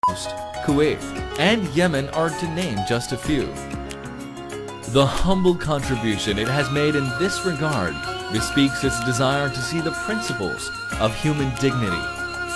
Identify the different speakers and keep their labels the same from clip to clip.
Speaker 1: Kuwait, and Yemen are to name just a few. The humble contribution it has made in this regard bespeaks its desire to see the principles of human dignity,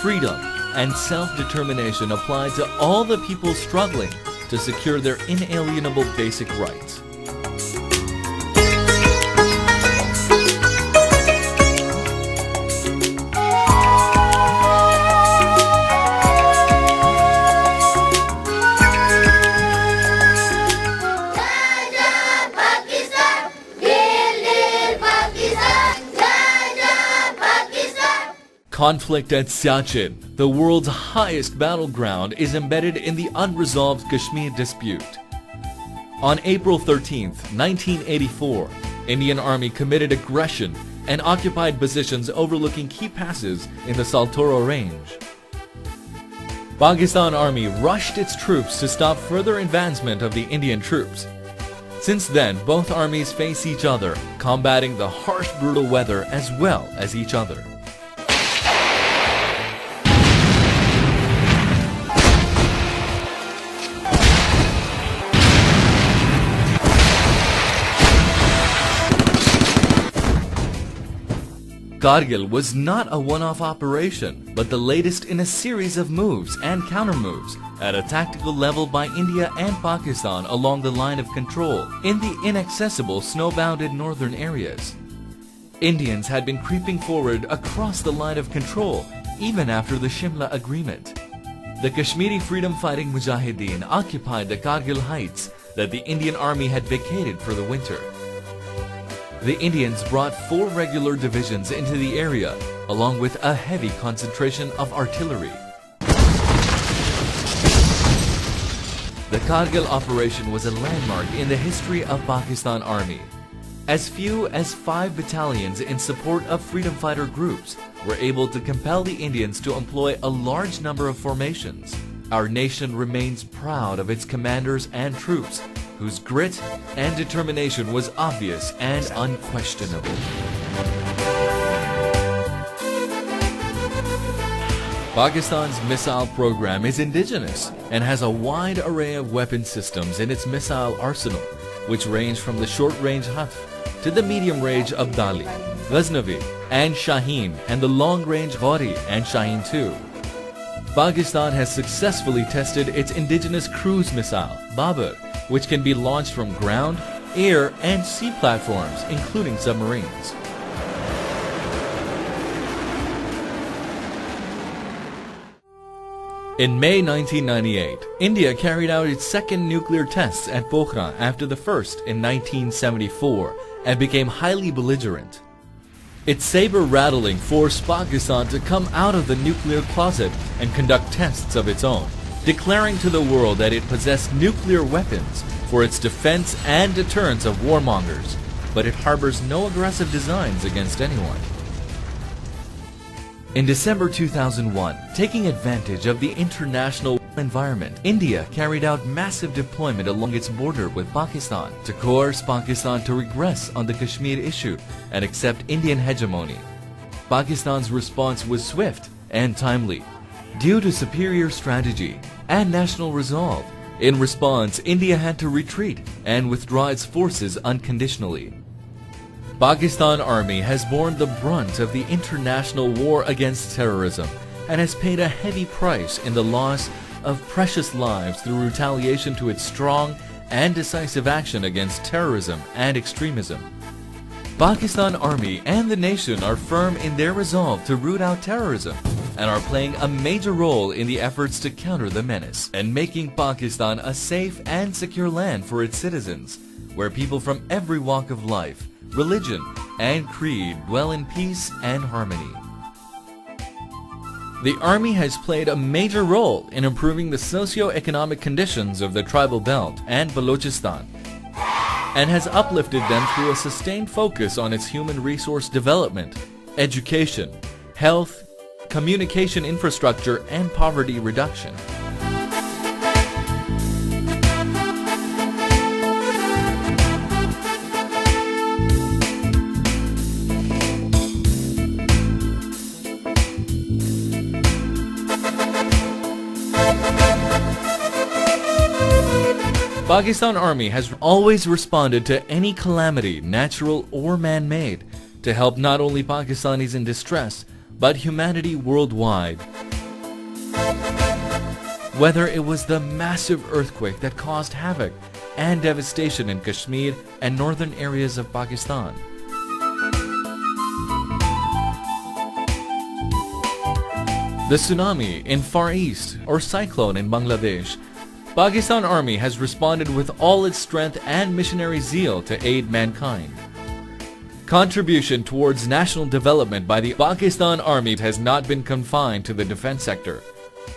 Speaker 1: freedom, and self-determination applied to all the people struggling to secure their inalienable basic rights. Conflict at Siachen, the world's highest battleground, is embedded in the unresolved Kashmir dispute. On April 13, 1984, Indian Army committed aggression and occupied positions overlooking key passes in the Saltoro Range. Pakistan Army rushed its troops to stop further advancement of the Indian troops. Since then, both armies face each other, combating the harsh, brutal weather as well as each other. Kargil was not a one-off operation, but the latest in a series of moves and counter-moves at a tactical level by India and Pakistan along the line of control in the inaccessible snow-bounded northern areas. Indians had been creeping forward across the line of control even after the Shimla Agreement. The Kashmiri freedom-fighting Mujahideen occupied the Kargil heights that the Indian Army had vacated for the winter. The Indians brought 4 regular divisions into the area, along with a heavy concentration of artillery. The Kargil operation was a landmark in the history of Pakistan Army. As few as 5 battalions in support of freedom fighter groups were able to compel the Indians to employ a large number of formations. Our nation remains proud of its commanders and troops, whose grit and determination was obvious and unquestionable. Pakistan's missile program is indigenous and has a wide array of weapon systems in its missile arsenal, which range from the short-range Hatf to the medium-range Abdali, Ghaznavi, and Shaheen, and the long-range Ghauri and Shaheen II. Pakistan has successfully tested its indigenous cruise missile, Babur, which can be launched from ground, air, and sea platforms, including submarines. In May 1998, India carried out its second nuclear tests at Pokhran after the first in 1974 and became highly belligerent. Its saber-rattling forced Pakistan to come out of the nuclear closet and conduct tests of its own, declaring to the world that it possessed nuclear weapons for its defense and deterrence of warmongers, but it harbors no aggressive designs against anyone. In December 2001, taking advantage of the international environment, India carried out massive deployment along its border with Pakistan to coerce Pakistan to regress on the Kashmir issue and accept Indian hegemony. Pakistan's response was swift and timely, due to superior strategy and national resolve. In response, India had to retreat and withdraw its forces unconditionally. Pakistan Army has borne the brunt of the international war against terrorism and has paid a heavy price in the loss of precious lives through retaliation to its strong and decisive action against terrorism and extremism. Pakistan Army and the nation are firm in their resolve to root out terrorism and are playing a major role in the efforts to counter the menace and making Pakistan a safe and secure land for its citizens, where people from every walk of life, religion, and creed dwell in peace and harmony. The Army has played a major role in improving the socio-economic conditions of the tribal belt and Balochistan, and has uplifted them through a sustained focus on its human resource development, education, health, communication infrastructure, and poverty reduction. Pakistan Army has always responded to any calamity, natural or man-made, to help not only Pakistanis in distress, but humanity worldwide. Whether it was the massive earthquake that caused havoc and devastation in Kashmir and northern areas of Pakistan, the tsunami in Far East or cyclone in Bangladesh, Pakistan Army has responded with all its strength and missionary zeal to aid mankind. Contribution towards national development by the Pakistan Army has not been confined to the defense sector.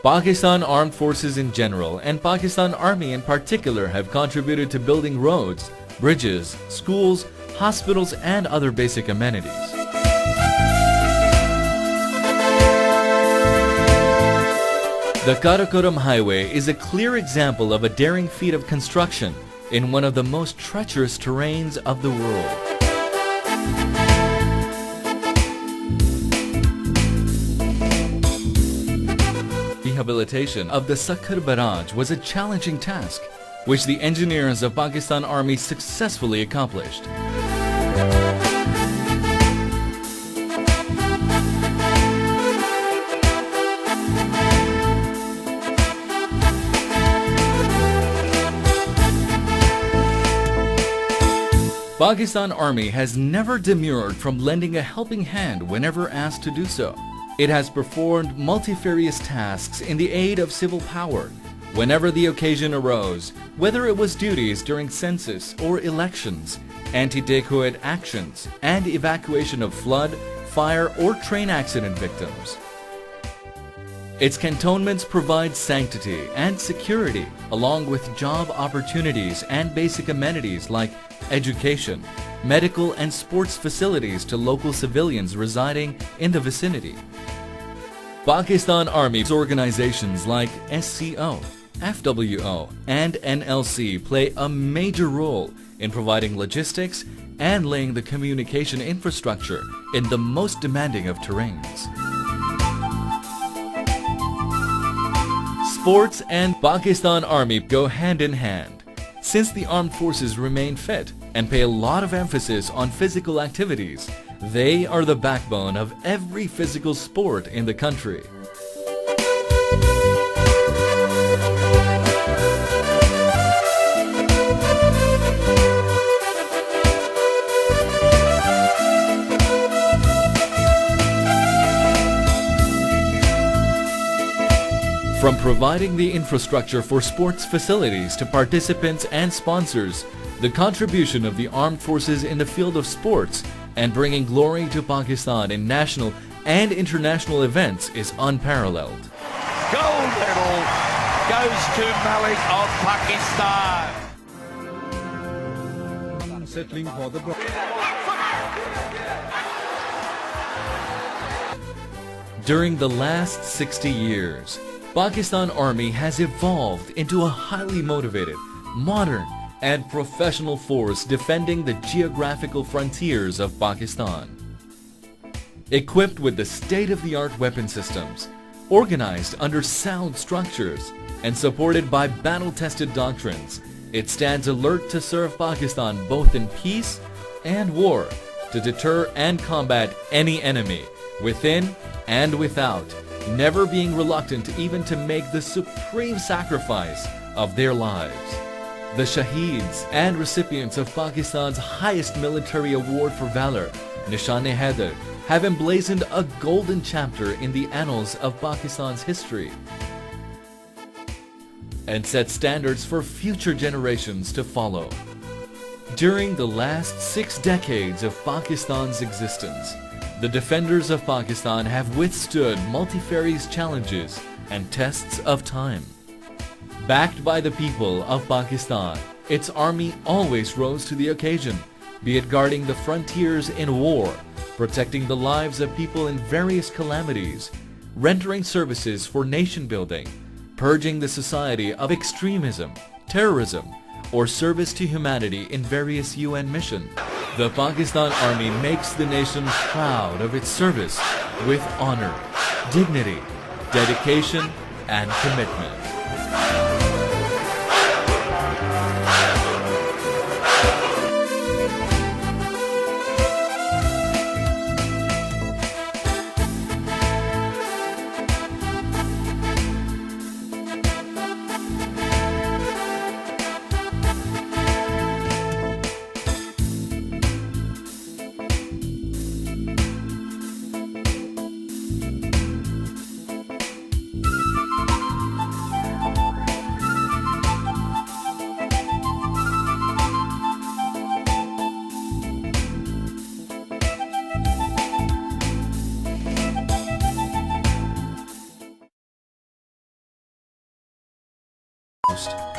Speaker 1: Pakistan Armed Forces in general and Pakistan Army in particular have contributed to building roads, bridges, schools, hospitals and other basic amenities. The Karakoram Highway is a clear example of a daring feat of construction in one of the most treacherous terrains of the world. Rehabilitation of the Sakhar Barrage was a challenging task, which the engineers of Pakistan Army successfully accomplished. Pakistan Army has never demurred from lending a helping hand whenever asked to do so. It has performed multifarious tasks in the aid of civil power whenever the occasion arose, whether it was duties during census or elections, anti-dacoit actions, and evacuation of flood, fire, or train accident victims. Its cantonments provide sanctity and security, along with job opportunities and basic amenities like education, medical and sports facilities to local civilians residing in the vicinity. Pakistan Army's organizations like SCO, FWO, and NLC play a major role in providing logistics and laying the communication infrastructure in the most demanding of terrains. Sports and Pakistan Army go hand in hand, since the armed forces remain fit and pay a lot of emphasis on physical activities. They are the backbone of every physical sport in the country. From providing the infrastructure for sports facilities to participants and sponsors, the contribution of the armed forces in the field of sports and bringing glory to Pakistan in national and international events is unparalleled.
Speaker 2: Gold medal goes to Malik of Pakistan.
Speaker 3: Settling for the
Speaker 1: During the last 60 years, Pakistan Army has evolved into a highly motivated, modern, and professional force defending the geographical frontiers of Pakistan. Equipped with the state-of-the-art weapon systems, organized under sound structures, and supported by battle-tested doctrines, it stands alert to serve Pakistan both in peace and war, to deter and combat any enemy, within and without, never being reluctant even to make the supreme sacrifice of their lives. The Shaheeds and recipients of Pakistan's highest military award for valor, Nishan-e-Haider, have emblazoned a golden chapter in the annals of Pakistan's history and set standards for future generations to follow. During the last 6 decades of Pakistan's existence, the defenders of Pakistan have withstood multifarious challenges and tests of time. Backed by the people of Pakistan, its army always rose to the occasion, be it guarding the frontiers in war, protecting the lives of people in various calamities, rendering services for nation building, purging the society of extremism, terrorism, or service to humanity in various UN missions. The Pakistan Army makes the nation proud of its service with honor, dignity, dedication, and commitment.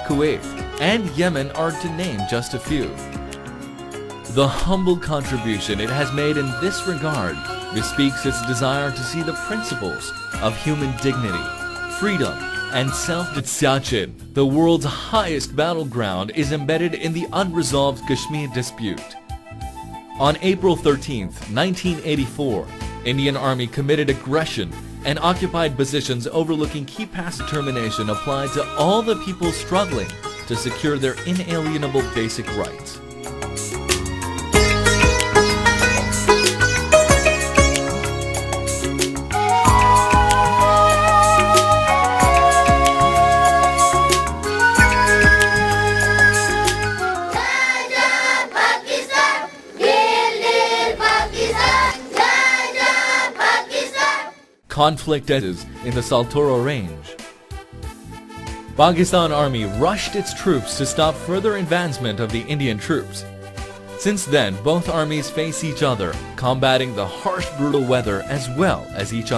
Speaker 1: Kuwait, and Yemen are to name just a few. The humble contribution it has made in this regard bespeaks its desire to see the principles of human dignity, freedom, and self-determination. The world's highest battleground is embedded in the unresolved Kashmir dispute. On April 13, 1984, Indian Army committed aggression and occupied positions overlooking key past determination applied to all the people struggling to secure their inalienable basic rights. Conflict is in the Saltoro Range. Pakistan Army rushed its troops to stop further advancement of the Indian troops. Since then, both armies face each other, combating the harsh, brutal weather as well as each other.